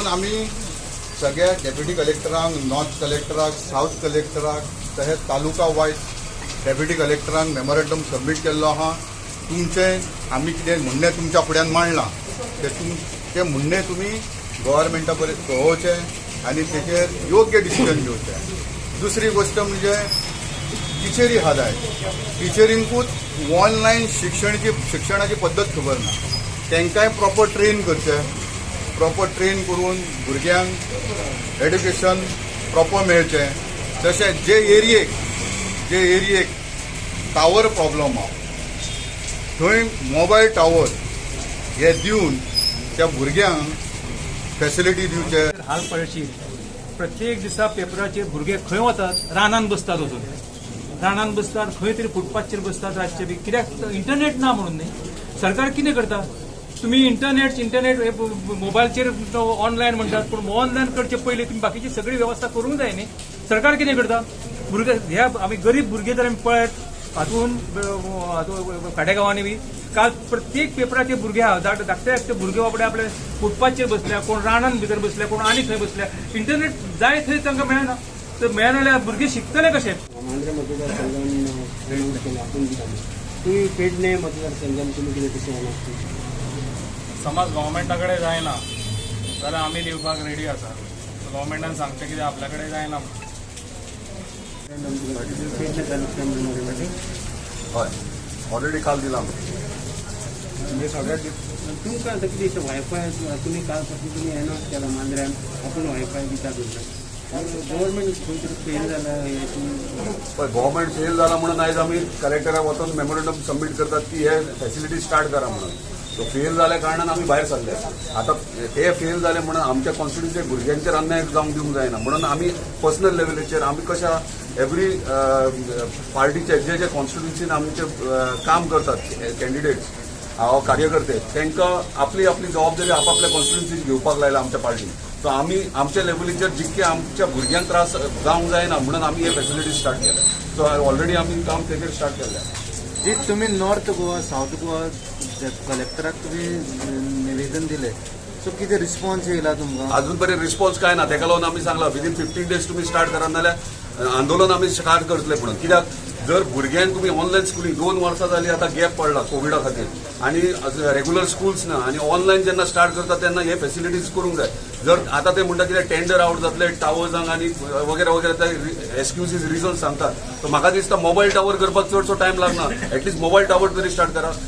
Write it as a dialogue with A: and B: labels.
A: म्हणून आम्ही सगळ्या डेप्युटी कलेक्टरांक, नॉर्थ कलेक्टराक, साऊथ कलेक्टराक तशेंच तालुका वायज डेप्युटी कलेक्टरांक मेमोरेंडम सबमीट केल्लो आहा. तुमचे आमी कितें म्हणणें तुमच्या फुड्यान मांडलां ते म्हणणें तुमी गव्हर्मेंटा पर्यंत पावोवचें आनी तेचेर योग्य डिसिजन घेवचें. दुसरी गोष्ट म्हणजे टिचरी आहा जाय. टिचरींकूच ऑनलायन शिक्षणाची पद्दत खबर ना. तांकांय प्रॉपर ट्रेन करचें. प्रॉपर ट्रेन करून भुरग्यांक एड्युकेशन प्रॉपर मेळचें. तशेंच जे एरियेक टावर प्रॉब्लम आहा थंय मोबायल टावर हे दिवन त्या भुरग्यांक फॅसिलिटी दिवचे.
B: हाल पळशील प्रत्येक दिसा पेपराचेर भुरगे खंय वतात, रानान बसतात वचून. रानान बसतात, खंय तरी फुटपाथचेर बसतात रातचे बी. कित्याक इंटरनेट ना म्हणून न्ही. सरकार कितें करता, तुम्ही इंटरनेट मोबायलचेर ऑनलायन म्हणटात, पूण ऑनलायन करचे पयलीं तुम्ही बाकीची सगळी वेवस्था करूंक जाय न्ही. सरकार कितें करता, भुरगे ह्या आमी गरीब भुरगे जर आमी पळयत हातून खाडेगांवांनी बी काल प्रत्येक पेपराचे भुरगे आहा धाकटे भुरगे बाबडे आपले फुटपाथचेर बसल्या, कोण रानान भितर बसल्या, कोण आनी खंय बसल्या. इंटरनेट जाय थंय तांकां मेळना. तर मेळना जाल्यार भुरगे शिकतले कशे.
C: मांद्रे मतदारसंघान आपण तुम्ही पेडणे मतदारसंघान तुम्ही कितें तशें
D: समज गव्हर्मेंटा कडेन जायना जाल्यार आमी दिवपाक रेडी आसा. गव्हर्मेंटान सांगता कितें आपल्या कडेन जायना.
C: पेडणे तालुक्यात
A: हय ऑलरेडी काल दिला.
C: म्हणजे सगळ्यात तुमकां आतां कितें दिसता वायफाय तुमी काल पासून तुमी अनाउन्स केला मांद्र्यान आपण वायफाय दिता गव्हर्मेंट खंय तरी फेल जाला.
E: गव्हर्मेंट फेल जाला म्हणून आयज आमी कलेक्टराक वचून मेमोरेंडम सबमीट करतात की हे फॅसिलिटी स्टार्ट करा म्हणून. तो फेल जाल्या कारणान आमी भायर सरले. आतां ते फेल जाले म्हणून आमच्या कॉन्स्टिट्युन्सी भुरग्यांचेर अन्याय जावंक दिवंक जायना म्हणून आमी पर्सनल लेवलीचेर आमी कशा एवरी पार्टीचे जे कॉन्स्टिट्युन्सीन आमचे काम करतात कॅन्डिडेट्स कार्यकर्ते तांकां आपली जबाबदारी आपापल्या कॉन्स्टिट्युन्सीन घेवपाक लायला आमच्या पार्टीन. सो आमी आमच्या लेवलीचेर जितके आमच्या भुरग्यांक त्रास जावंक जायना म्हणून आमी हे फॅसिलिटी स्टार्ट केल्या. सो ऑलरेडी आमी काम तेचेर स्टार्ट केल्या.
F: जी तुम्ही नॉर्थ गोवा साऊथ गोवा कलेक्टराक तुम्ही निवेदन दिले, सो कितें रिस्पॉन्स येयला तुमकां?
E: अजून पर्यंत रिस्पॉन्स काय ना. ताका लागून आमी सांगला विदीन 15 days तुम्ही स्टार्ट करात नाल्यार आंदोलन आमी स्टार्ट करतले म्हणून. कित्याक जर भुरग्यांक तुम्ही ऑनलायन स्कुलींग 2 वर्सां जाली आतां गॅप पडला कोविडा खातीर आनी रेग्युलर स्कूल्स ना आनी ऑनलायन जेन्ना स्टार्ट करता तेन्ना हे फॅसिलिटीज करूंक जाय. जर आतां ते म्हणटा कितें टेंडर आउट जातले टावर्सांक आनी वगैरे वगैरे ते एक्सक्युजीस रिजन सांगतात. सो म्हाका दिसता मोबायल टावर करपाक चडसो टायम लागना. एटलीस्ट मोबायल टावर तरी स्टार्ट करा.